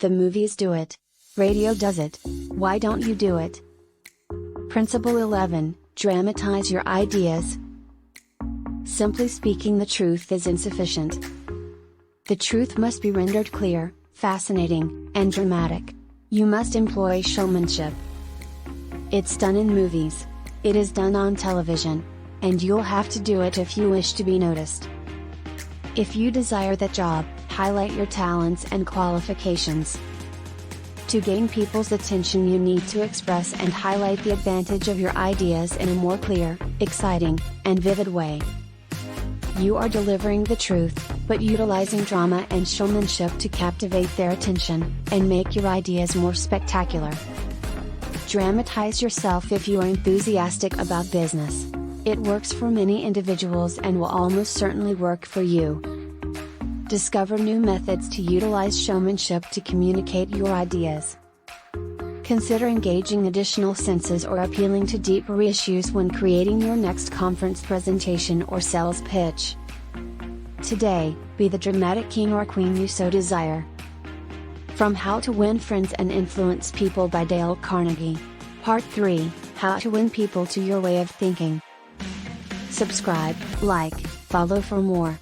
The movies do it. Radio does it. Why don't you do it? Principle 11, dramatize your ideas. Simply speaking, the truth is insufficient. The truth must be rendered clear, fascinating, and dramatic. You must employ showmanship. It's done in movies. It is done on television. And you'll have to do it if you wish to be noticed. If you desire that job, highlight your talents and qualifications. To gain people's attention, you need to express and highlight the advantage of your ideas in a more clear, exciting, and vivid way. You are delivering the truth, but utilizing drama and showmanship to captivate their attention, and make your ideas more spectacular. Dramatize yourself if you are enthusiastic about business. It works for many individuals and will almost certainly work for you. Discover new methods to utilize showmanship to communicate your ideas. Consider engaging additional senses or appealing to deeper issues when creating your next conference presentation or sales pitch. Today, be the dramatic king or queen you so desire. From How to Win Friends and Influence People by Dale Carnegie. Part 3, How to Win People to Your Way of Thinking. Subscribe, like, follow for more.